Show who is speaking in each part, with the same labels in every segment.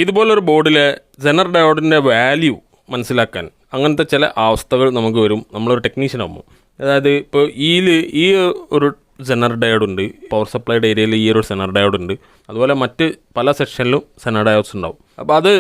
Speaker 1: ഇതുപോലൊരു ബോർഡിലെ Zener ഡയോഡിൻ്റെ value മനസ്സിലാക്കാൻ അങ്ങനത്തെ ചില അവസ്ഥകൾ നമുക്ക് വരും നമ്മളൊരു ടെക്നീഷ്യൻ ആകുമ്പോൾ. അതായത് ഇപ്പോൾ ഈ ഒരു സെനർ ഡയോഡുണ്ട്, പവർ സപ്ലൈഡ് ഏരിയയിൽ ഈ ഒരു സെനർ ഡയോഡുണ്ട്, അതുപോലെ മറ്റ് പല സെക്ഷനിലും സെനർ ഡയോഡ്സ് ഉണ്ടാവും. അപ്പോൾ അത്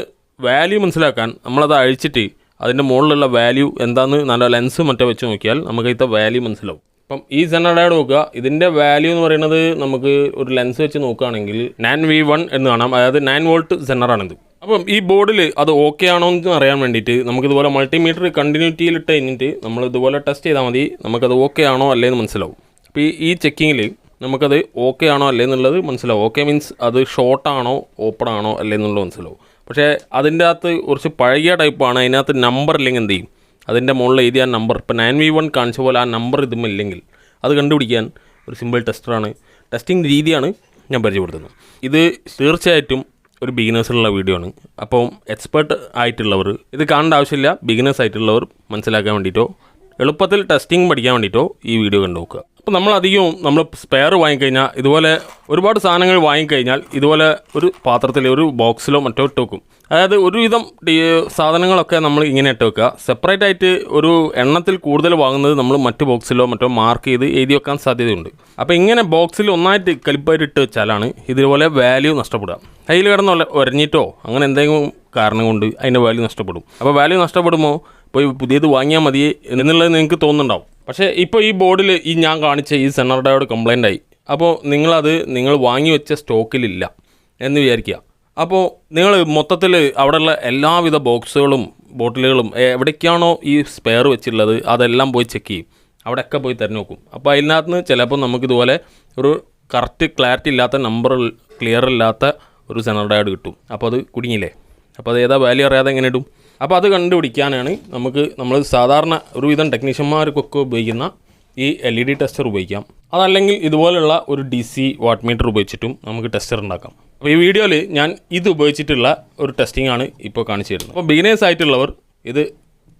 Speaker 1: വാല്യൂ മനസ്സിലാക്കാൻ നമ്മളത് അഴിച്ചിട്ട് അതിൻ്റെ മുകളിലുള്ള വാല്യൂ എന്താണെന്ന് നല്ല ലെൻസ് മറ്റോ വെച്ച് നോക്കിയാൽ നമുക്ക് ഇതിൻ്റെ വാല്യൂ മനസ്സിലാവും. അപ്പം ഈ സെനർ ഡയോഡ് നോക്കുക, ഇതിൻ്റെ വാല്യൂ എന്ന് പറയുന്നത് നമുക്ക് ഒരു ലെൻസ് വെച്ച് നോക്കുകയാണെങ്കിൽ 9V1 എന്ന് കാണാം. അതായത് 9 വോൾട്ട് സെനറാണിത്. അപ്പം ഈ ബോർഡിൽ അത് ഓക്കെ ആണോ എന്ന് അറിയാൻ വേണ്ടിയിട്ട് നമുക്കിതുപോലെ മൾട്ടിമീറ്റർ കണ്ടിന്യൂറ്റിയിലിട്ട് കഴിഞ്ഞിട്ട് നമ്മൾ ഇതുപോലെ ടെസ്റ്റ് ചെയ്താൽ മതി, നമുക്കത് ഓക്കെ ആണോ അല്ലേ എന്ന് മനസ്സിലാവും. അപ്പോൾ ഈ ചെക്കിങ്ങിൽ നമുക്കത് ഓക്കെ ആണോ അല്ലേ എന്നുള്ളത് മനസ്സിലാവും. ഓക്കെ മീൻസ് അത് ഷോർട്ടാണോ ഓപ്പൺ ആണോ അല്ലേ എന്നുള്ളത് മനസ്സിലാവും. പക്ഷേ അതിൻ്റെ അകത്ത് കുറച്ച് പഴകിയ ടൈപ്പാണ്, അതിനകത്ത് നമ്പർ ഇല്ലെങ്കിൽ എന്ത് ചെയ്യും, അതിൻ്റെ മുകളിൽ എഴുതിയ നമ്പർ ഇപ്പോൾ 9V1 കാണിച്ച പോലെ ആ നമ്പർ ഇല്ലെങ്കിൽ അത് കണ്ടുപിടിക്കാൻ ഒരു സിമ്പിൾ ടെസ്റ്ററാണ്, ടെസ്റ്റിംഗ് രീതിയാണ് ഞാൻ പരിചയപ്പെടുത്തുന്നത്. ഇത് തീർച്ചയായിട്ടും ഒരു ബിഗിനേഴ്സിലുള്ള വീഡിയോ ആണ്. അപ്പം എക്സ്പേർട്ട് ആയിട്ടുള്ളവർ ഇത് കാണേണ്ട ആവശ്യമില്ല. ബിഗിനേഴ്സ് ആയിട്ടുള്ളവർ മനസ്സിലാക്കാൻ വേണ്ടിയിട്ടോ എളുപ്പത്തിൽ ടെസ്റ്റിംഗ് പഠിക്കാൻ വേണ്ടിയിട്ടോ ഈ വീഡിയോ കണ്ടു നോക്കുക. അപ്പോൾ നമ്മൾ സ്പെയർ വാങ്ങിക്കഴിഞ്ഞാൽ, ഇതുപോലെ ഒരുപാട് സാധനങ്ങൾ വാങ്ങിക്കഴിഞ്ഞാൽ ഇതുപോലെ ഒരു പാത്രത്തിൽ ഒരു ബോക്സിലോ മറ്റോ ഇട്ട് വെക്കും. അതായത് ഒരുവിധം സാധനങ്ങളൊക്കെ നമ്മൾ ഇങ്ങനെ ഇട്ട് വെക്കുക. സെപ്പറേറ്റ് ആയിട്ട് ഒരു എണ്ണത്തിൽ കൂടുതൽ വാങ്ങുന്നത് നമ്മൾ മറ്റ് ബോക്സിലോ മറ്റോ മാർക്ക് ചെയ്ത് എഴുതി വെക്കാൻ സാധ്യതയുണ്ട്. അപ്പോൾ ഇങ്ങനെ ബോക്സിൽ ഒന്നായിട്ട് കലിപ്പായിട്ട് ഇട്ട് വെച്ചാലാണ് ഇതുപോലെ വാല്യൂ നഷ്ടപ്പെടുക. കയ്യിൽ കിടന്ന് ഉരഞ്ഞിട്ടോ അങ്ങനെ എന്തെങ്കിലും കാരണം കൊണ്ട് അതിൻ്റെ വാല്യൂ നഷ്ടപ്പെടും. അപ്പോൾ വാല്യൂ നഷ്ടപ്പെടുമ്പോൾ ഇപ്പോൾ പുതിയത് വാങ്ങിയാൽ മതി എന്നുള്ളത് നിങ്ങൾക്ക് തോന്നുന്നുണ്ടാവും. പക്ഷേ ഇപ്പോൾ ഈ ബോർഡിൽ ഞാൻ കാണിച്ച ഈ സെനർ ഡയോഡ് കംപ്ലൈൻ്റ് ആയി. അപ്പോൾ നിങ്ങൾ വാങ്ങി വെച്ച സ്റ്റോക്കിലില്ല എന്ന് വിചാരിക്കുക. അപ്പോൾ നിങ്ങൾ മൊത്തത്തിൽ അവിടെയുള്ള എല്ലാവിധ ബോക്സുകളും ബോട്ടിലുകളും എവിടേക്കാണോ ഈ സ്പെയർ വെച്ചിട്ടുള്ളത് അതെല്ലാം പോയി ചെക്ക് ചെയ്യും. അവിടെയൊക്കെ പോയി തിരഞ്ഞു നോക്കും. അപ്പോൾ അതിനകത്ത് നിന്ന് ചിലപ്പോൾ നമുക്കിതുപോലെ ഒരു കറക്റ്റ് ക്ലാരിറ്റി ഇല്ലാത്ത നമ്പർ ക്ലിയർ ഇല്ലാത്ത ഒരു സെനർ ഡയോഡ് കിട്ടും. അപ്പോൾ അത് കുടുങ്ങിയില്ലേ. അപ്പോൾ അത് ഏതാ വാല്യൂ അറിയാതെ എങ്ങനെ ഇടും. അപ്പോൾ അത് കണ്ടുപിടിക്കാനാണ് നമ്മൾ സാധാരണ ഒരുവിധം ടെക്നീഷ്യന്മാർക്കൊക്കെ ഉപയോഗിക്കുന്ന ഈ LED ടെസ്റ്റർ ഉപയോഗിക്കാം. അതല്ലെങ്കിൽ ഇതുപോലുള്ള ഒരു DC വാട്ട് മീറ്റർ ഉപയോഗിച്ചിട്ടും നമുക്ക് ടെസ്റ്റർ ഉണ്ടാക്കാം. അപ്പോൾ ഈ വീഡിയോയിൽ ഞാൻ ഇത് ഉപയോഗിച്ചിട്ടുള്ള ഒരു ടെസ്റ്റിംഗ് ആണ് ഇപ്പോൾ കാണിച്ചു തരുന്നത്. അപ്പോൾ ബിഗിനേഴ്സ് ആയിട്ടുള്ളവർ ഇത്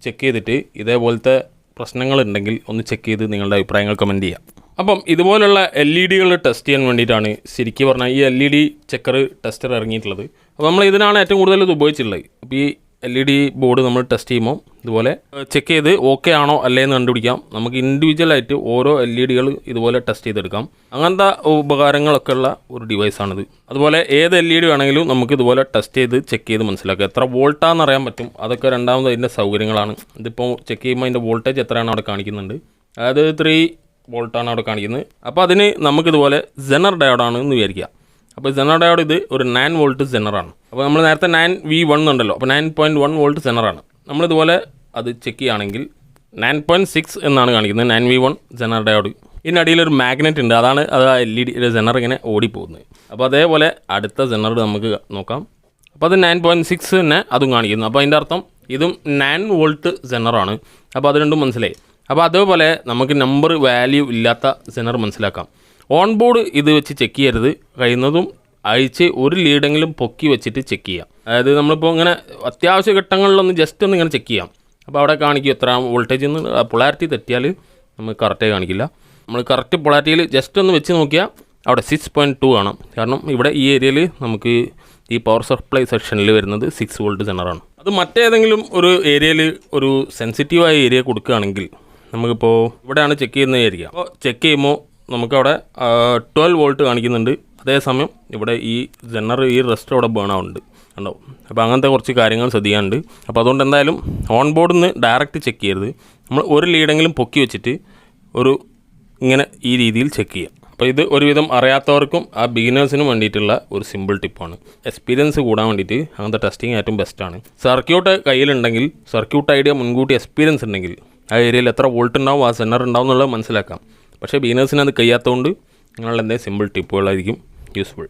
Speaker 1: ചെക്ക് ചെയ്തിട്ട് ഇതേപോലത്തെ പ്രശ്നങ്ങളുണ്ടെങ്കിൽ ഒന്ന് ചെക്ക് ചെയ്ത് നിങ്ങളുടെ അഭിപ്രായങ്ങൾ കമൻറ്റ് ചെയ്യാം. അപ്പം ഇതുപോലുള്ള LED ടെസ്റ്റ് ചെയ്യാൻ വേണ്ടിയിട്ടാണ് ശരിക്കും പറഞ്ഞാൽ ഈ LED ചെക്കർ ടെസ്റ്റർ ഇറങ്ങിയിട്ടുള്ളത്. അപ്പോൾ നമ്മൾ ഇതിനാണ് ഏറ്റവും കൂടുതൽ ഇത് ഉപയോഗിച്ചിട്ടുള്ളത്. അപ്പോൾ ഈ LED ബോർഡ് നമ്മൾ ടെസ്റ്റ് ചെയ്യുമ്പോൾ ഇതുപോലെ ചെക്ക് ചെയ്ത് ഓക്കെ ആണോ അല്ലേ എന്ന് കണ്ടുപിടിക്കാം. നമുക്ക് ഇൻഡിവിജ്വലായിട്ട് ഓരോ LED ഇതുപോലെ ടെസ്റ്റ് ചെയ്തെടുക്കാം. അങ്ങനത്തെ ഉപകാരങ്ങളൊക്കെ ഉള്ള ഒരു ഡിവൈസാണിത്. അതുപോലെ ഏത് LED വേണമെങ്കിലും നമുക്ക് ഇതുപോലെ ടെസ്റ്റ് ചെയ്ത് ചെക്ക് ചെയ്ത് മനസ്സിലാക്കുക. എത്ര വോൾട്ടാണെന്ന് അറിയാൻ പറ്റും. അതൊക്കെ രണ്ടാമത് അതിൻ്റെ സൗകര്യങ്ങളാണ്. ഇതിപ്പോൾ ചെക്ക് ചെയ്യുമ്പോൾ അതിൻ്റെ വോൾട്ടേജ് എത്രയാണ് അവിടെ കാണിക്കുന്നുണ്ട്. അതായത് 3 വോൾട്ടാണ് അവിടെ കാണിക്കുന്നത്. അപ്പോൾ അതിന് നമുക്കിതുപോലെ സെനർ ഡയോഡാണ് എന്ന് വിചാരിക്കുക. അപ്പോൾ സെനർ ഡയോഡ് ഇത് ഒരു 9 വോൾട്ട് സെനറാണ്. അപ്പോൾ നമ്മൾ നേരത്തെ 9V1 ഉണ്ടല്ലോ, അപ്പോൾ 9.1 വോൾട്ട് സെനറാണ്. നമ്മളിതുപോലെ അത് ചെക്ക് ചെയ്യുകയാണെങ്കിൽ 9.6 എന്നാണ് കാണിക്കുന്നത് 9V1 സെനർ ഡയോഡ്. ഇതിനടിയിലൊരു മാഗ്നറ്റ് ഉണ്ട്, അതാണ് അത് LED സെനർ ഇങ്ങനെ ഓടിപ്പോകുന്നത്. അപ്പോൾ അതേപോലെ അടുത്ത സെനർ നമുക്ക് നോക്കാം. അപ്പോൾ അത് 9.6 തന്നെ അതും കാണിക്കുന്നു. അപ്പോൾ അതിൻ്റെ അർത്ഥം ഇതും 9 വോൾട്ട് സെനറാണ്. അപ്പോൾ അത് രണ്ടും മനസ്സിലായി. അപ്പോൾ അതേപോലെ നമുക്ക് നമ്പർ വാല്യൂ ഇല്ലാത്ത സെനർ മനസ്സിലാക്കാം. ഓൺ ബോർഡ് ഇത് വെച്ച് ചെക്ക് ചെയ്യരുത്. കഴിയുന്നതും അഴിച്ച് ഒരു ലീഡെങ്കിലും പൊക്കി വെച്ചിട്ട് ചെക്ക് ചെയ്യാം. അതായത് നമ്മളിപ്പോൾ ഇങ്ങനെ അത്യാവശ്യ ഘട്ടങ്ങളിലൊന്ന് ജസ്റ്റ് ഒന്ന് ഇങ്ങനെ ചെക്ക് ചെയ്യാം. അപ്പോൾ അവിടെ കാണിക്കും എത്ര വോൾട്ടേജ് എന്ന്. പൊളാരിറ്റി തെറ്റിയാൽ നമുക്ക് കറക്റ്റായി കാണിക്കില്ല. നമ്മൾ കറക്റ്റ് പൊളാരിറ്റിയിൽ ജസ്റ്റ് ഒന്ന് വെച്ച് നോക്കിയാൽ അവിടെ 6.2 കാണാം. കാരണം ഇവിടെ ഈ ഏരിയയിൽ നമുക്ക് ഈ പവർ സപ്ലൈ സെക്ഷനിൽ വരുന്നത് 6 വോൾട്ട് സെനറാണ്. അത് മറ്റേതെങ്കിലും ഒരു ഏരിയയിൽ ഒരു സെൻസിറ്റീവായ ഏരിയ കൊടുക്കുകയാണെങ്കിൽ നമുക്കിപ്പോൾ ഇവിടെയാണ് ചെക്ക് ചെയ്യുന്നത് വിചാരിക്കുക. അപ്പോൾ ചെക്ക് ചെയ്യുമ്പോൾ നമുക്കവിടെ 12 വോൾട്ട് കാണിക്കുന്നുണ്ട്. അതേസമയം ഇവിടെ ഈ സെനർ ഈ റെസ്റ്റ് അവിടെ ബേൺ ആവുന്നുണ്ട് ഉണ്ടാവും. അപ്പോൾ അങ്ങനത്തെ കുറച്ച് കാര്യങ്ങൾ ശ്രദ്ധിക്കാനുണ്ട്. അപ്പോൾ അതുകൊണ്ട് എന്തായാലും ഓൺ ബോർഡിൽ നിന്ന് ഡയറക്റ്റ് ചെക്ക് ചെയ്യരുത്. നമ്മൾ ഒരു ലീഡെങ്കിലും പൊക്കി വെച്ചിട്ട് ഇങ്ങനെ ഈ രീതിയിൽ ചെക്ക് ചെയ്യാം. അപ്പോൾ ഇത് ഒരുവിധം അറിയാത്തവർക്കും ആ ബിഗിനേഴ്സിനും വേണ്ടിയിട്ടുള്ള ഒരു സിമ്പിൾ ടിപ്പാണ്. എക്സ്പീരിയൻസ് കൂടാൻ വേണ്ടിയിട്ട് അങ്ങനത്തെ ടെസ്റ്റിംഗ് ഏറ്റവും ബെസ്റ്റാണ്. സർക്യൂട്ട് കയ്യിലുണ്ടെങ്കിൽ, സർക്യൂട്ട് ഐഡിയ മുൻകൂട്ടി എക്സ്പീരിയൻസ് ഉണ്ടെങ്കിൽ ആ ഏരിയയിൽ എത്ര വോൾട്ട് ഉണ്ടാവും, ആ സെനർ ഉണ്ടാവും എന്നുള്ളത് മനസ്സിലാക്കാം. പക്ഷേ ബിഗിനേഴ്സിന് അത് കഴിയാത്തതുകൊണ്ട് നിങ്ങളുടെ എന്തെങ്കിലും സിമ്പിൾ ടിപ്പുകളായിരിക്കും യൂസ്ഫുൾ.